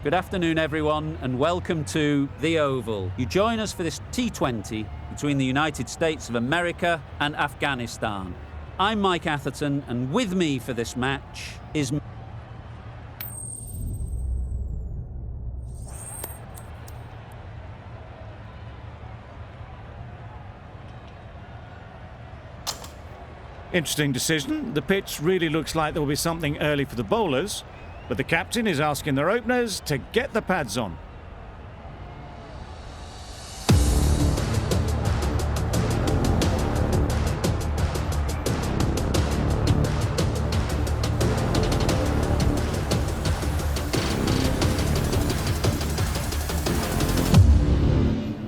Good afternoon, everyone, and welcome to The Oval. You join us for this T20 between the United States of America and Afghanistan. I'm Mike Atherton, and with me for this match is... Interesting decision. The pitch really looks like there will be something early for the bowlers, but the captain is asking their openers to get the pads on.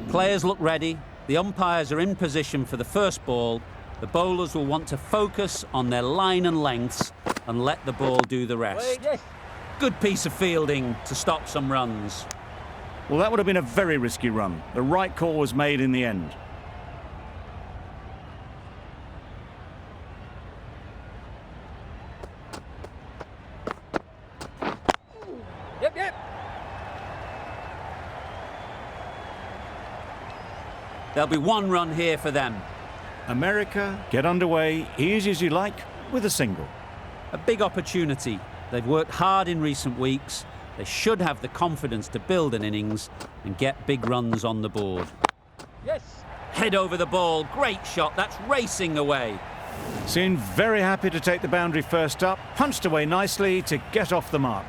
Players look ready, the umpires are in position for the first ball. The bowlers will want to focus on their line and lengths and let the ball do the rest. Good piece of fielding to stop some runs. Well, that would have been a very risky run. The right call was made in the end. Yep. There'll be one run here for them. America get underway, easy as you like, with a single. A big opportunity. They've worked hard in recent weeks. They should have the confidence to build an innings and get big runs on the board. Yes. Head over the ball. Great shot. That's racing away. Seemed very happy to take the boundary first up, punched away nicely to get off the mark.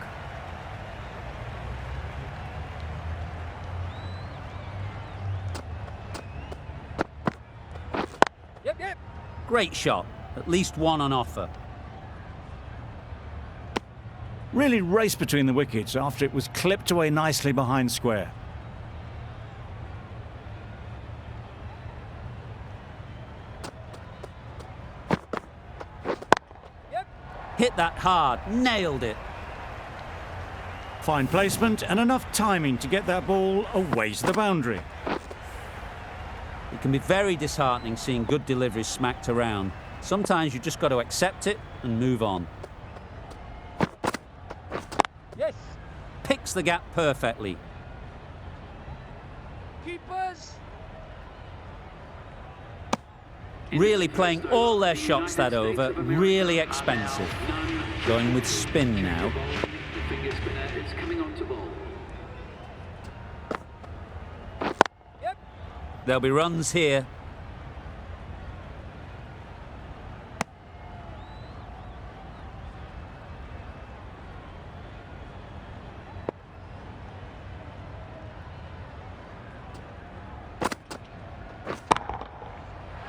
Yep. Great shot. At least one on offer. Really raced between the wickets after it was clipped away nicely behind square. Yep. Hit that hard. Nailed it. Fine placement and enough timing to get that ball away to the boundary. It can be very disheartening seeing good deliveries smacked around. Sometimes you just got to accept it and move on. Yes. Picks the gap perfectly. Keepers. Really playing all their shots that over. Really expensive. Going with spin now. Yep. There'll be runs here.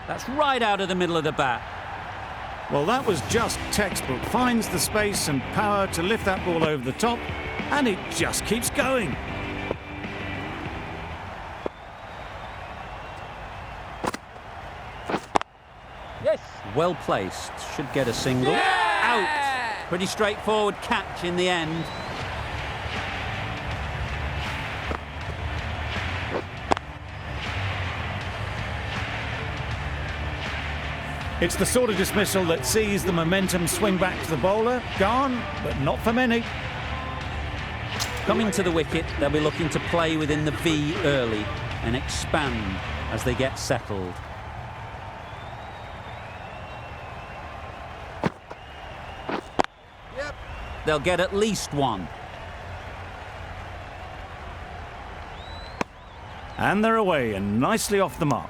That's right out of the middle of the bat. Well, that was just textbook. Finds the space and power to lift that ball over the top, and it just keeps going. Yes. Well placed. Should get a single. Yeah! Out. Pretty straightforward catch in the end. It's the sort of dismissal that sees the momentum swing back to the bowler. Gone, but not for many. Coming to the wicket, they'll be looking to play within the V early and expand as they get settled. Yep. They'll get at least one. And they're away and nicely off the mark.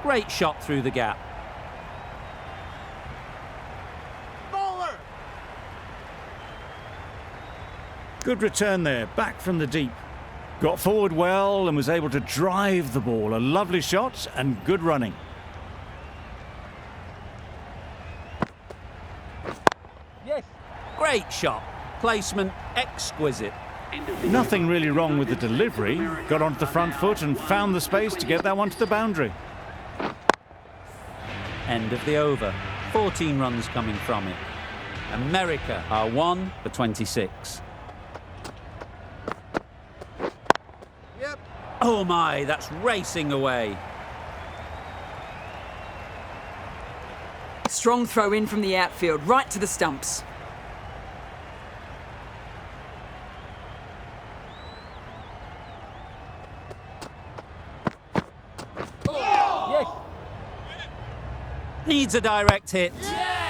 Great shot through the gap. Bowler. Good return there, back from the deep. Got forward well and was able to drive the ball. A lovely shot and good running. Yes. Great shot. Placement exquisite. Nothing really wrong with the delivery. Got onto the front foot and found the space to get that one to the boundary. End of the over. 14 runs coming from it. America are 1 for 26. Yep. Oh my, that's racing away. Strong throw in from the outfield, right to the stumps. Yes. Needs a direct hit.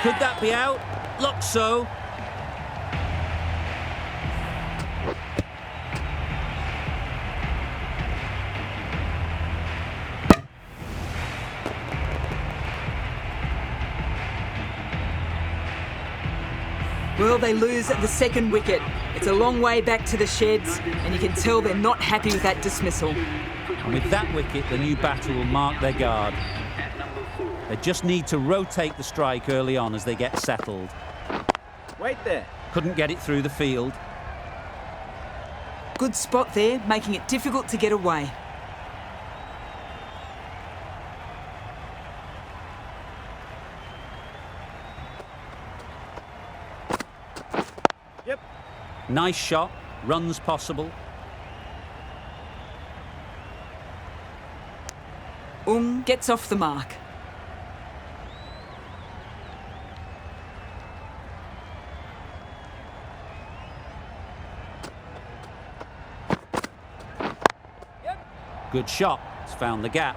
Could that be out? Looks so. Well, they lose at the second wicket. It's a long way back to the sheds, and you can tell they're not happy with that dismissal. And with that wicket, the new batter will mark their guard. They just need to rotate the strike early on as they get settled. Wait there. Couldn't get it through the field. Good spot there, making it difficult to get away. Yep. Nice shot, runs possible. Gets off the mark. Good shot, it's found the gap.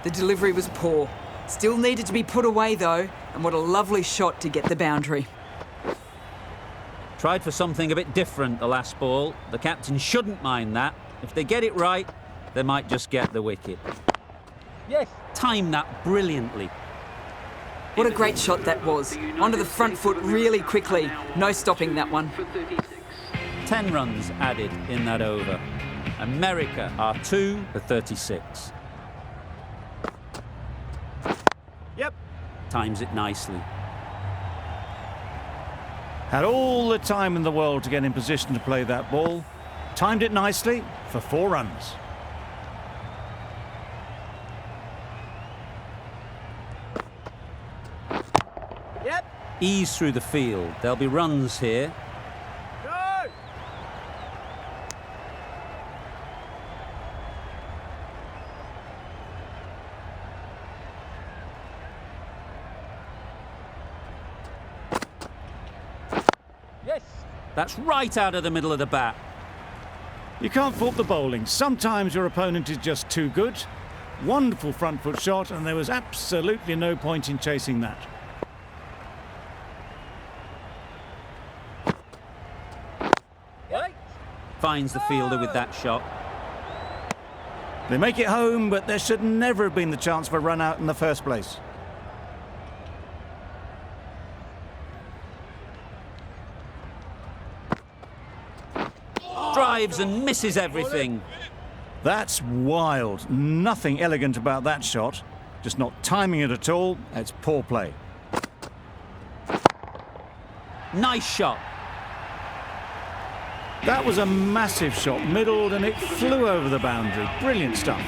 The delivery was poor. Still needed to be put away though, and what a lovely shot to get the boundary. Tried for something a bit different the last ball. The captain shouldn't mind that. If they get it right, they might just get the wicket. Yes. Timed that brilliantly. What a great shot that was. Onto the front foot really quickly. No stopping that one. 10 runs added in that over. America are 2 for 36. Yep. Times it nicely. Had all the time in the world to get in position to play that ball. Timed it nicely for 4 runs. Yep. Ease through the field. There'll be runs here. Go. Yes. That's right out of the middle of the bat. You can't fault the bowling. Sometimes your opponent is just too good. Wonderful front foot shot, and there was absolutely no point in chasing that. Right. Finds the fielder with that shot. They make it home, but there should never have been the chance for a run out in the first place. Drives and misses everything. That's wild. Nothing elegant about that shot. Just not timing it at all. It's poor play. Nice shot. That was a massive shot, middled, and it flew over the boundary. Brilliant stuff.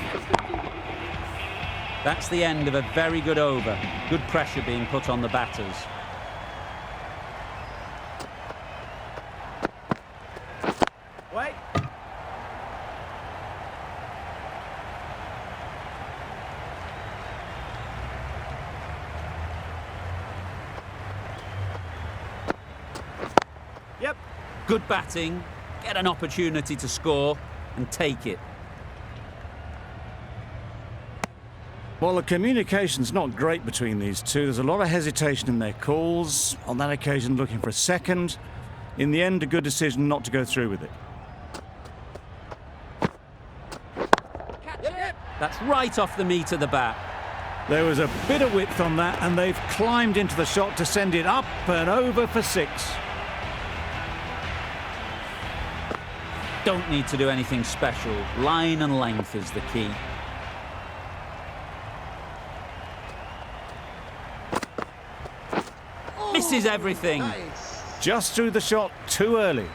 That's the end of a very good over. Good pressure being put on the batters. Wait. Yep. Good batting. Get an opportunity to score and take it. Well, the communication's not great between these two. There's a lot of hesitation in their calls. On that occasion, looking for a second. In the end, a good decision not to go through with it. Yep. That's right off the meat of the bat. There was a bit of width on that, and they've climbed into the shot to send it up and over for 6. Don't need to do anything special. Line and length is the key. Misses everything. Nice. Just threw the shot too early.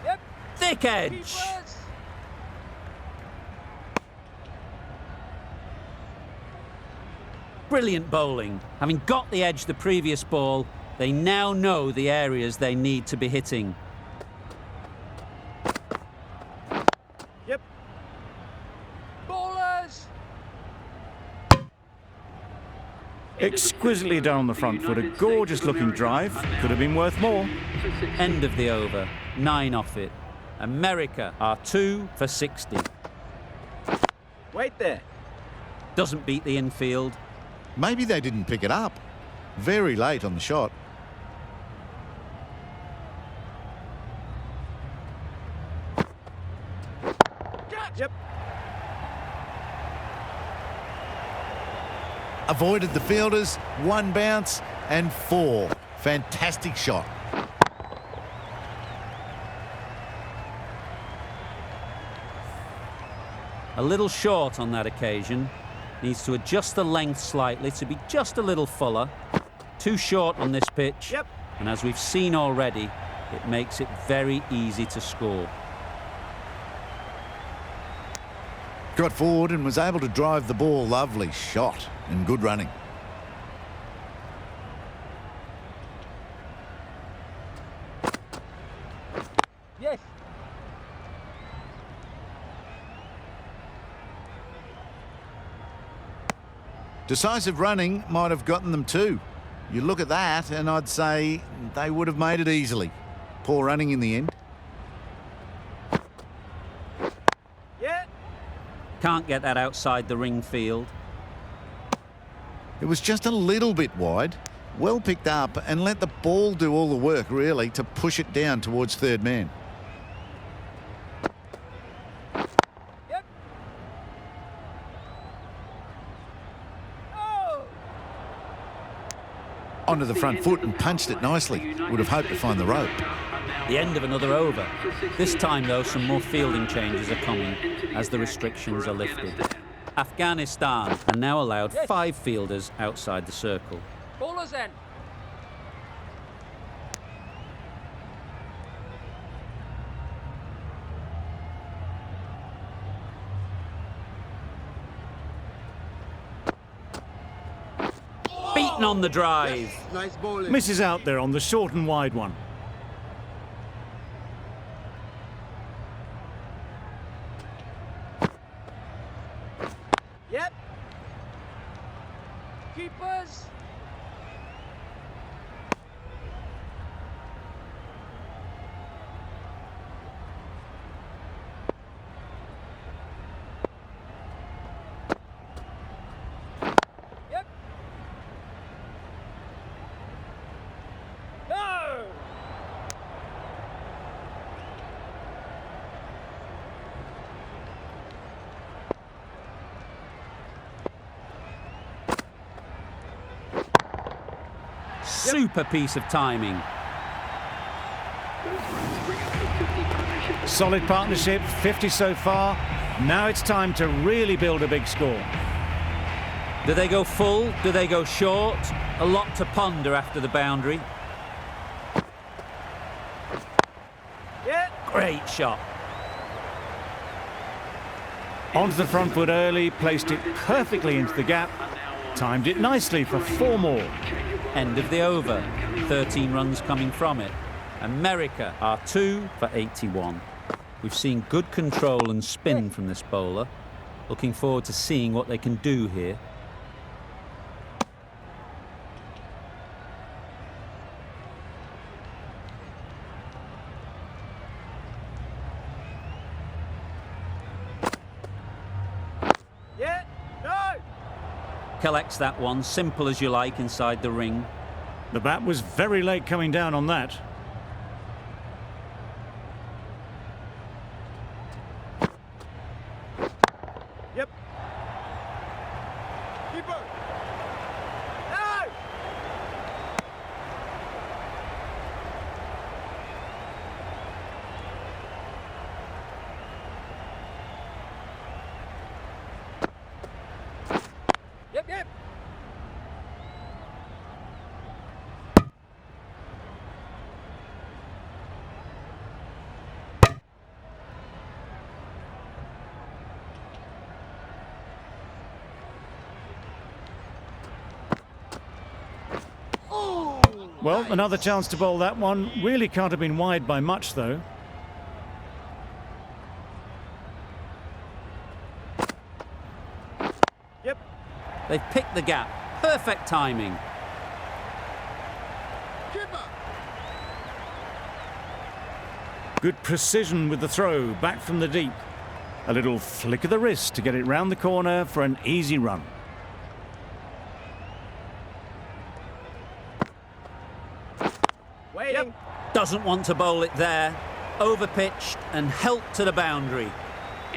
Yep. Thick edge. Keepers. Brilliant bowling. Having got the edge the previous ball, they now know the areas they need to be hitting. Ballers! Exquisitely done on the front foot. A gorgeous looking drive. Could have been worth more. End of the over. 9 off it. America are 2 for 60. Wait there. Doesn't beat the infield. Maybe they didn't pick it up. Very late on the shot. Yep. Avoided the fielders, 1 bounce and 4. Fantastic shot. A little short on that occasion. Needs to adjust the length slightly to be just a little fuller. Too short on this pitch. Yep. And as we've seen already, it makes it very easy to score. Got forward and was able to drive the ball. Lovely shot and good running. Yes. Decisive running might have gotten them too. You look at that and I'd say they would have made it easily. Poor running in the end. Yeah. Can't get that outside the ring field. It was just a little bit wide. Well picked up and let the ball do all the work really to push it down towards third man. Yep. Oh. Onto the front foot and punched it nicely. Would have hoped to find the rope. The end of another over. This time, though, some more fielding changes are coming as the restrictions are lifted. Afghanistan are now allowed 5 fielders outside the circle. Ballers then. Beaten on the drive. Nice bowling. Misses out there on the short and wide one. Yep. Keepers. Yep. No. Super piece of timing. Solid partnership, 50 so far. Now it's time to really build a big score. Do they go full? Do they go short? A lot to ponder after the boundary. Yeah. Great shot. Onto the front foot early, placed it perfectly into the gap. Timed it nicely for 4 more. End of the over. 13 runs coming from it. America are 2 for 81. We've seen good control and spin from this bowler. Looking forward to seeing what they can do here. Yeah. No. Collects that one, simple as you like, inside the ring. The bat was very late coming down on that. Yep. Keeper. No. Yep, yep. Well, another chance to bowl that one. Really can't have been wide by much, though. Yep. They've picked the gap. Perfect timing. Good precision with the throw, back from the deep. A little flick of the wrist to get it round the corner for an easy run. Waiting. Doesn't want to bowl it there. Overpitched and helped to the boundary.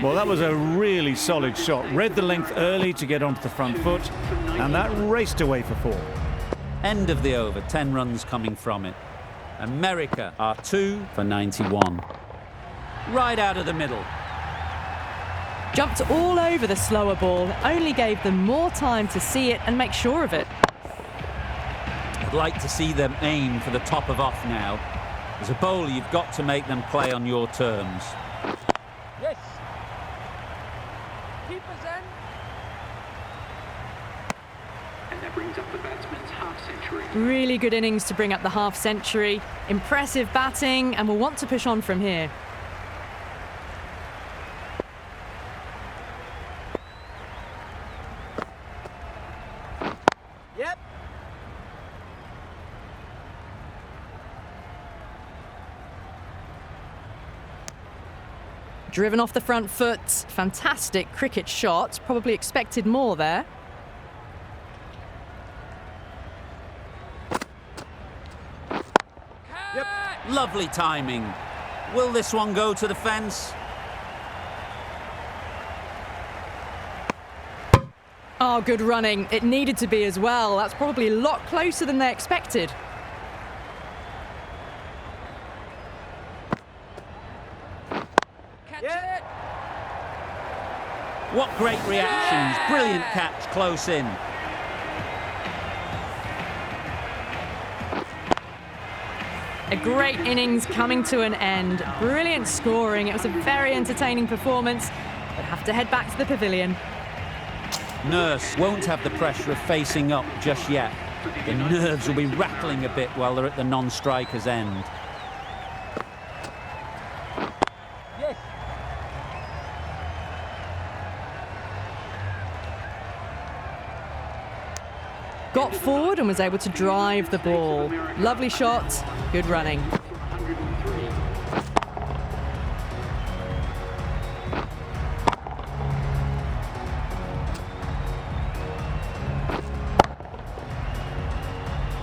Well, that was a really solid shot. Read the length early to get onto the front foot, and that raced away for 4. End of the over, 10 runs coming from it. America are 2 for 91. Right out of the middle. Jumped all over the slower ball, only gave them more time to see it and make sure of it. I'd like to see them aim for the top of off now. As a bowler, you've got to make them play on your terms. Yes. Keeper's end. And that brings up the batsman's half-century. Really good innings to bring up the half-century. Impressive batting, and will want to push on from here. Yep. Driven off the front foot. Fantastic cricket shot. Probably expected more there. Yep. Lovely timing. Will this one go to the fence? Oh, good running. It needed to be as well. That's probably a lot closer than they expected. Catch it. What great reactions. Brilliant catch close in. A great innings coming to an end. Brilliant scoring. It was a very entertaining performance. But have to head back to the pavilion. Nurse won't have the pressure of facing up just yet. The nerves will be rattling a bit while they're at the non-striker's end. Yes. Got forward and was able to drive the ball. Lovely shot. Good running.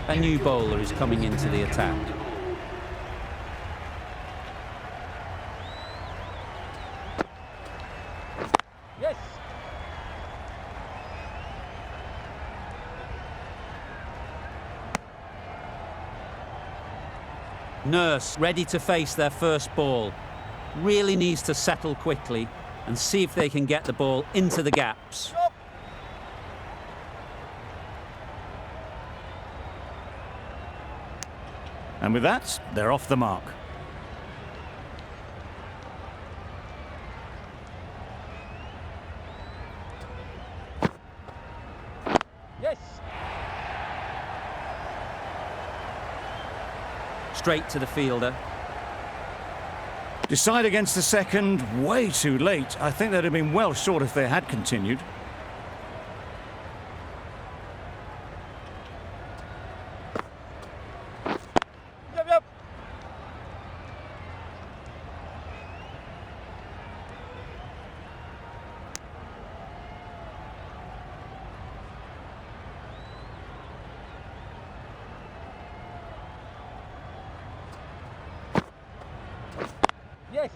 A new bowler is coming into the attack. Yes. Nurse ready to face their first ball. Really needs to settle quickly and see if they can get the ball into the gaps. Stop. And with that, they're off the mark. Yes. Straight to the fielder. Decide against the second, way too late. I think they'd have been well short if they had continued. Yep. Yep. Yes.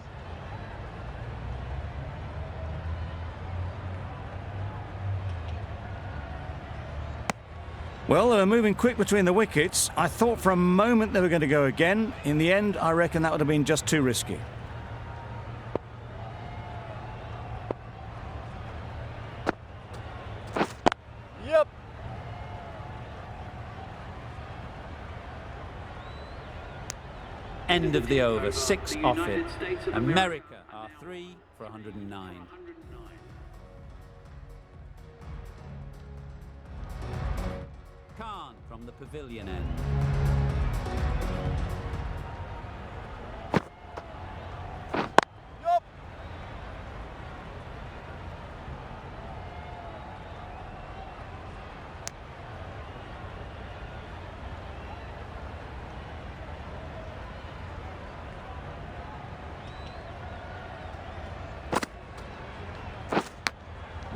Well, they were moving quick between the wickets. I thought for a moment they were going to go again. In the end, I reckon that would have been just too risky. Yep. End of the over, 6 off it. America are 3 for 109. Khan from the pavilion end. Yep.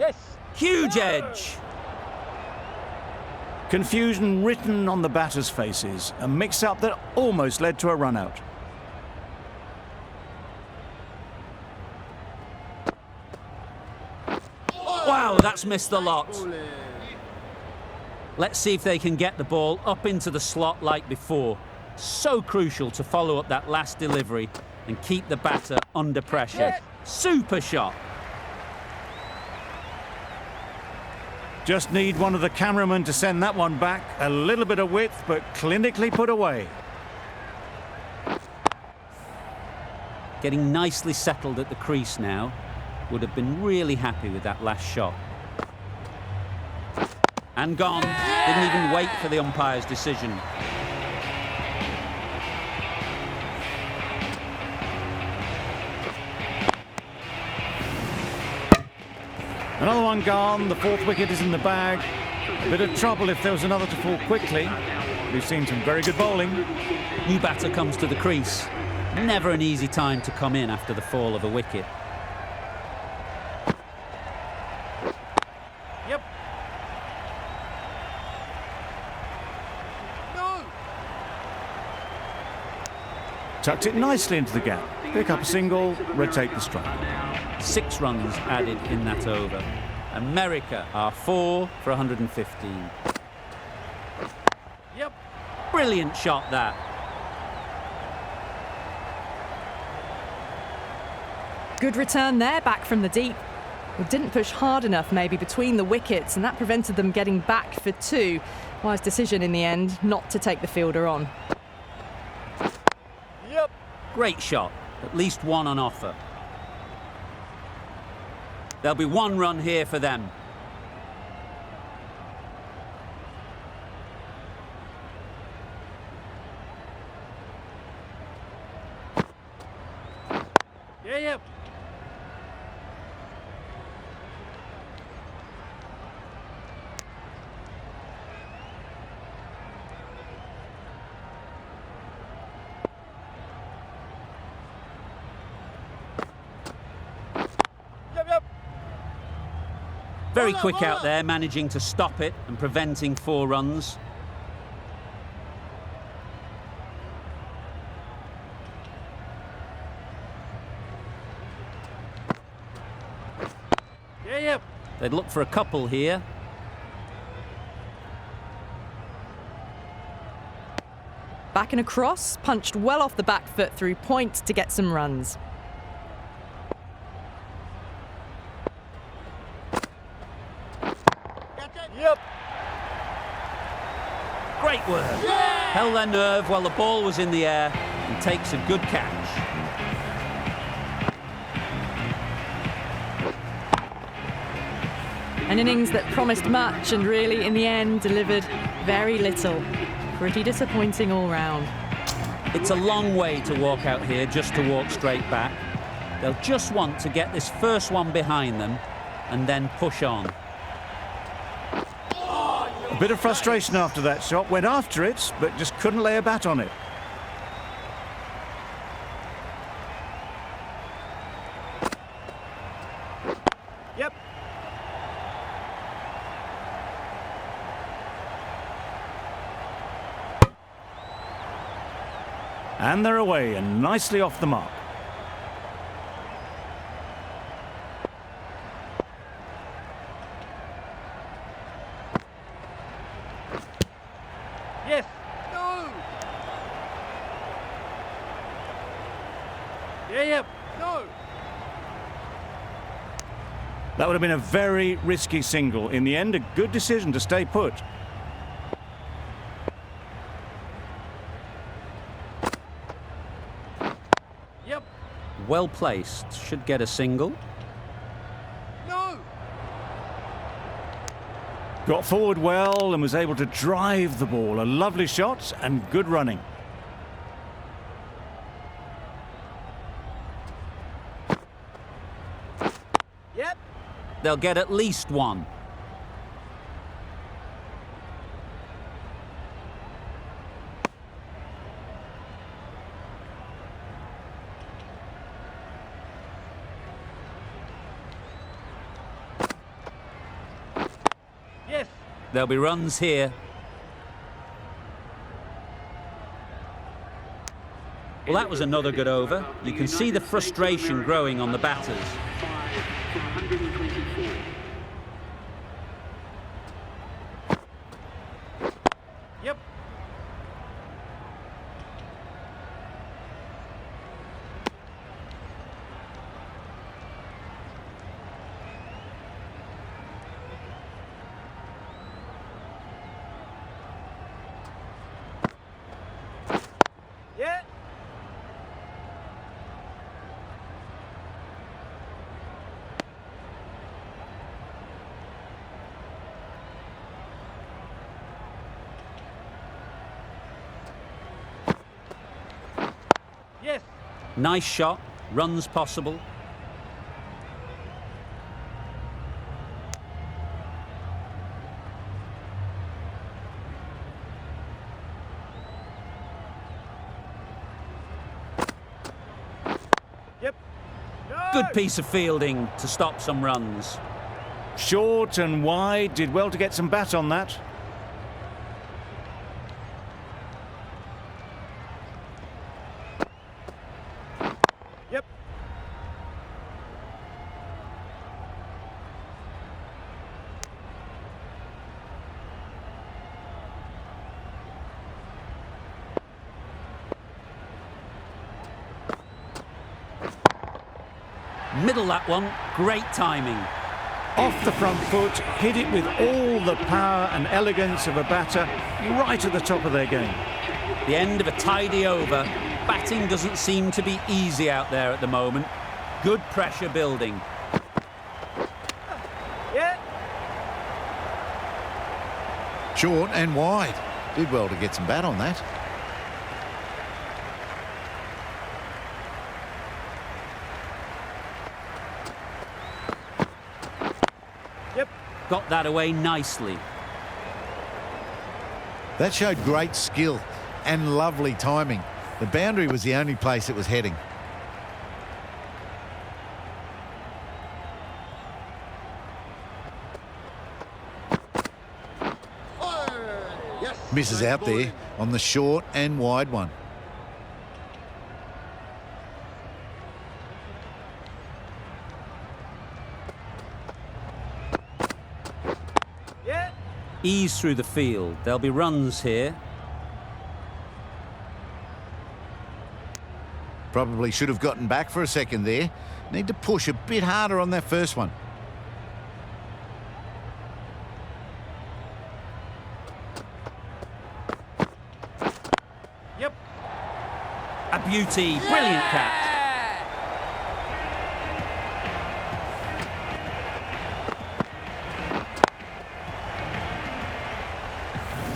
Yes. Huge edge. Confusion written on the batters' faces. A mix-up that almost led to a run-out. Wow, that's missed the lot. Let's see if they can get the ball up into the slot like before. So crucial to follow up that last delivery and keep the batter under pressure. Super shot. Just need one of the cameramen to send that one back. A little bit of width, but clinically put away. Getting nicely settled at the crease now. Would have been really happy with that last shot. And gone. Didn't even wait for the umpire's decision. Another one gone. The fourth wicket is in the bag. A bit of trouble if there was another to fall quickly. We've seen some very good bowling. New batter comes to the crease. Never an easy time to come in after the fall of a wicket. Yep. No. Tucked it nicely into the gap. Pick up a single, rotate the strike. 6 runs added in that over. America are 4 for 115. Yep. Brilliant shot that. Good return there, back from the deep. We didn't push hard enough maybe between the wickets, and that prevented them getting back for 2. Wise decision in the end not to take the fielder on. Yep. Great shot. At least one on offer. There'll be 1 run here for them. Yeah, yep. Yep, yep. Very quick out there, managing to stop it and preventing 4 runs. Yeah, yep. They'd look for a couple here. Back and across, punched well off the back foot through point to get some runs. Yep. Great work. Held their nerve while the ball was in the air and takes a good catch. An innings that promised much and really, in the end, delivered very little. Pretty disappointing all round. It's a long way to walk out here just to walk straight back. They'll just want to get this first one behind them and then push on. A bit of frustration after that shot. Went after it, but just couldn't lay a bat on it. Yep. And they're away and nicely off the mark. Yes. No. Yeah, yep. No. That would have been a very risky single. In the end, a good decision to stay put. Yep. Well placed. Should get a single. No. Got forward well and was able to drive the ball. A lovely shot and good running. Yep. They'll get at least 1. There'll be runs here. Well, that was another good over. You can see the frustration growing on the batters. 5 for 124. Yep. Yeah. Yes. Nice shot, runs possible. Yep. No. Good piece of fielding to stop some runs. Short and wide, did well to get some bat on that. Yep. Middle that one, great timing. Off the front foot, hit it with all the power and elegance of a batter, right at the top of their game. The end of a tidy over. Batting doesn't seem to be easy out there at the moment. Good pressure building. Yeah. Short and wide. Did well to get some bat on that. Yep. Got that away nicely. That showed great skill and lovely timing. The boundary was the only place it was heading. Misses out there on the short and wide one. Yeah. Ease through the field. There'll be runs here. Probably should have gotten back for a second there. Need to push a bit harder on that first one. Yep. A beauty, brilliant catch.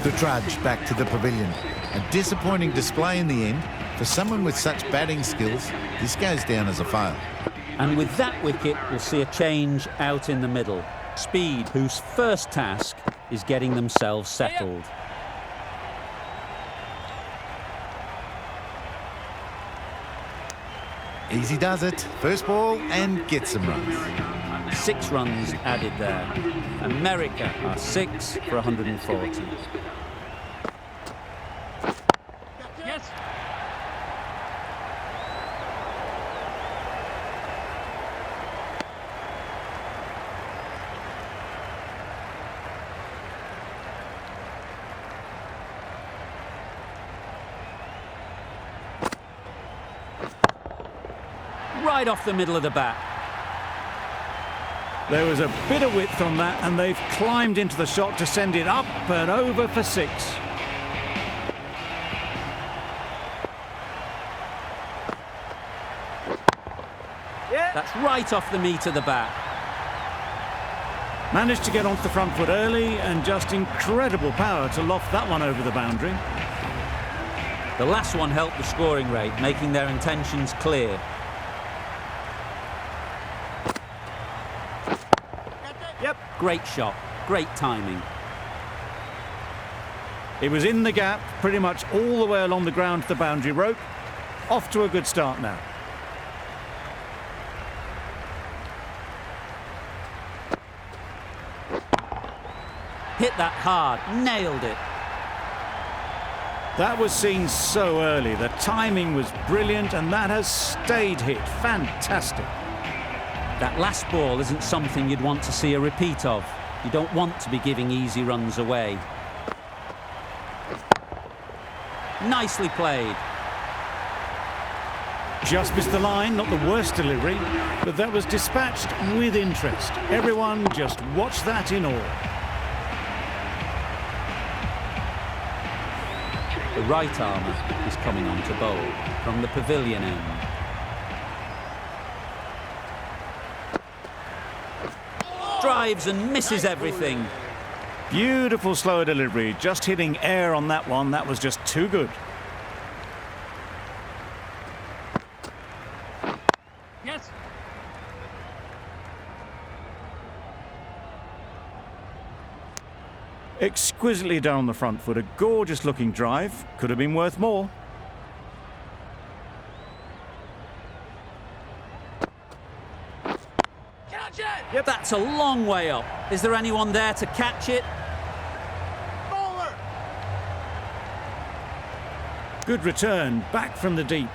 The trudge back to the pavilion. A disappointing display in the end. For someone with such batting skills, this goes down as a fail. And with that wicket, we'll see a change out in the middle. Speed, whose first task is getting themselves settled. Easy does it. First ball and gets some runs. 6 runs added there. America are 6 for 140. Yes. Right off the middle of the bat. There was a bit of width on that, and they've climbed into the shot to send it up and over for 6. Yeah. That's right off the meat of the bat. Managed to get onto the front foot early, and just incredible power to loft that one over the boundary. The last one helped the scoring rate, making their intentions clear. Yep. Great shot, great timing. It was in the gap, pretty much all the way along the ground to the boundary rope. Off to a good start now. Hit that hard, nailed it. That was seen so early. The timing was brilliant, and that has stayed hit. Fantastic. That last ball isn't something you'd want to see a repeat of. You don't want to be giving easy runs away. Nicely played. Just missed the line, not the worst delivery, but that was dispatched with interest. Everyone just watched that in awe. The right armour is coming on to bowl from the pavilion end. Drives and misses everything. Beautiful slower delivery, just hitting air on that one. That was just too good. Yes. Exquisitely done on the front foot. A gorgeous looking drive. Could have been worth more. Catch it. Yep. That's a long way up. Is there anyone there to catch it? Bowler. Good return, back from the deep.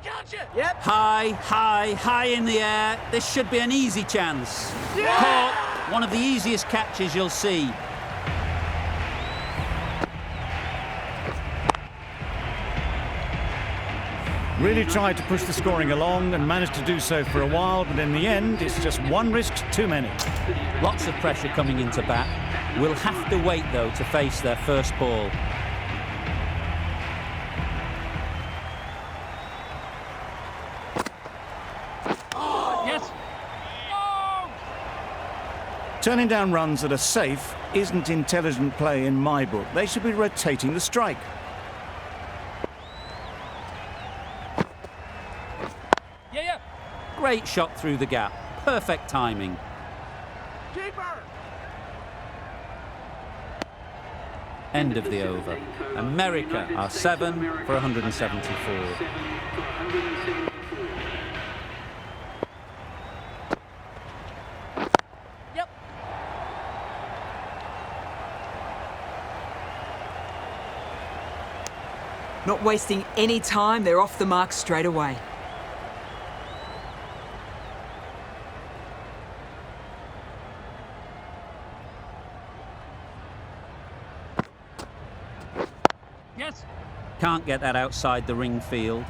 Catch it. Yep. High, high, high in the air. This should be an easy chance. Yeah! Caught. One of the easiest catches you'll see. Really tried to push the scoring along and managed to do so for a while, but in the end, it's just one risk too many. Lots of pressure coming into bat. We'll have to wait, though, to face their first ball. Yes. Oh! Turning down runs that are safe isn't intelligent play in my book. They should be rotating the strike. Yeah. Great shot through the gap. Perfect timing. Keeper. End of the over. America are 7 for 174. Yep. Not wasting any time, they're off the mark straight away. Yes. Can't get that outside the ring field.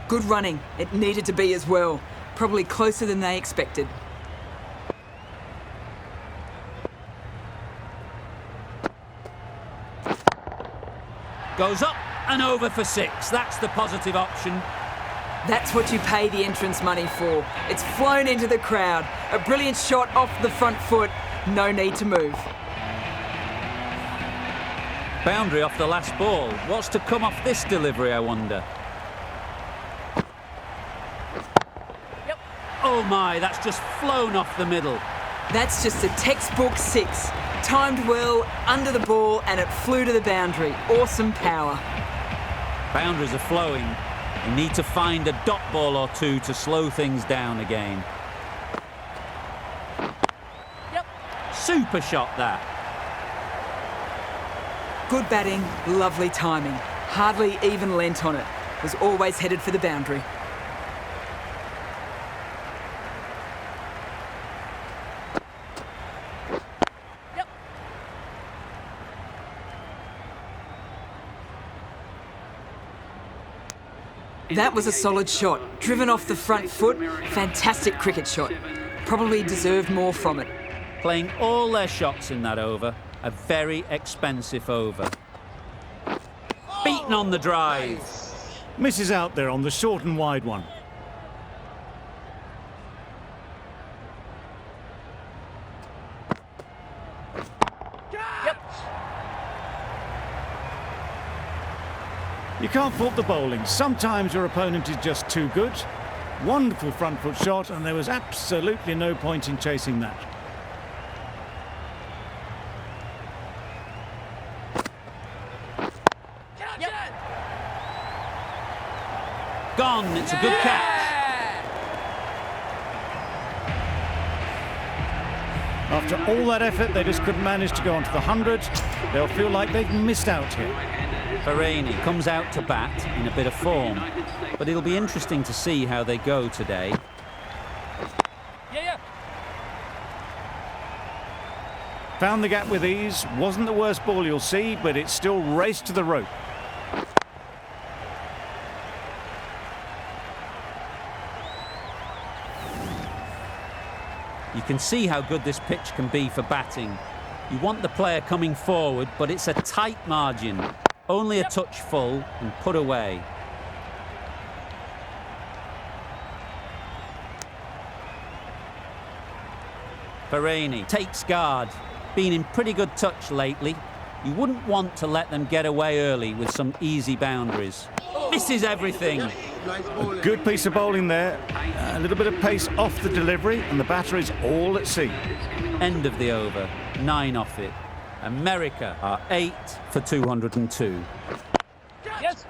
Good running. It needed to be as well. Probably closer than they expected. Goes up and over for 6. That's the positive option. That's what you pay the entrance money for. It's flown into the crowd. A brilliant shot off the front foot. No need to move. Boundary off the last ball. What's to come off this delivery, I wonder? Yep. Oh my, that's just flown off the middle. That's just a textbook 6. Timed well, under the ball, and it flew to the boundary. Awesome power. Boundaries are flowing. You need to find a dot ball or two to slow things down again. Yep. Super shot that. Good batting, lovely timing. Hardly even lent on it. Was always headed for the boundary. Yep. That was a solid shot. Driven off the front foot. Fantastic cricket shot. Probably deserved more from it. Playing all their shots in that over. A very expensive over. Beaten on the drive. Misses out there on the short and wide one. Yep. You can't fault the bowling. Sometimes your opponent is just too good. Wonderful front foot shot, and there was absolutely no point in chasing that. Gone. It's a good catch. After all that effort, they just couldn't manage to go onto the 100. They'll feel like they've missed out here. Ferengi comes out to bat in a bit of form, but it'll be interesting to see how they go today. Yeah. Found the gap with ease. Wasn't the worst ball you'll see, but it still raced to the rope. You can see how good this pitch can be for batting. You want the player coming forward, but it's a tight margin. Only a touch full and put away. Ferengi takes guard. Been in pretty good touch lately. You wouldn't want to let them get away early with some easy boundaries. Misses everything. A good piece of bowling there. A little bit of pace off the delivery, and the batter is all at sea. End of the over. 9 off it. America are 8 for 202. Yes.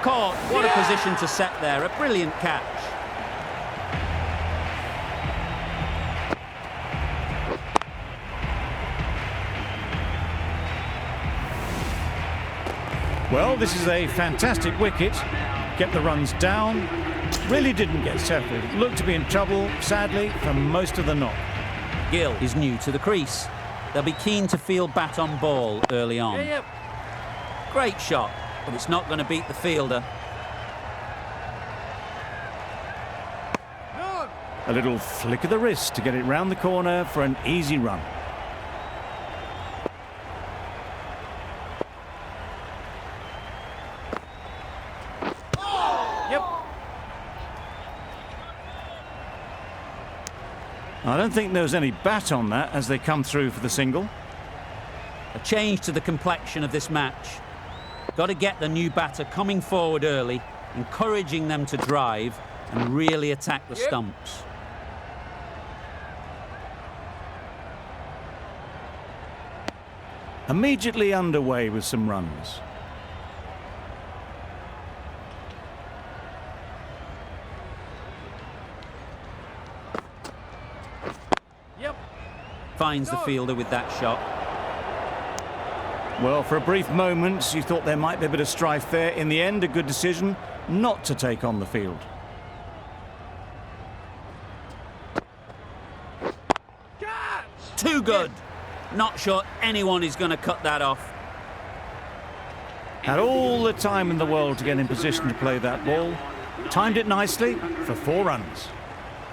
Caught. What a position to set there. A brilliant catch. Well, this is a fantastic wicket. Kept the runs down. Really didn't get settled. Looked to be in trouble, sadly, for most of the knock. Gill is new to the crease. They'll be keen to field bat on ball early on. Yeah. Great shot, but it's not going to beat the fielder. A little flick of the wrist to get it round the corner for an easy run. I don't think there was any bat on that as they come through for the single. A change to the complexion of this match. Got to get the new batter coming forward early, encouraging them to drive and really attack the stumps. Immediately underway with some runs. Finds the fielder with that shot. Well, for a brief moment, you thought there might be a bit of strife there. In the end, a good decision not to take on the field. Too good. Not sure anyone is going to cut that off. Had all the time in the world to get in position to play that ball. Timed it nicely for 4 runs.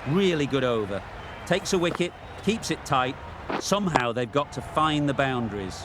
Really good over. Takes a wicket, keeps it tight. Somehow they've got to find the boundaries.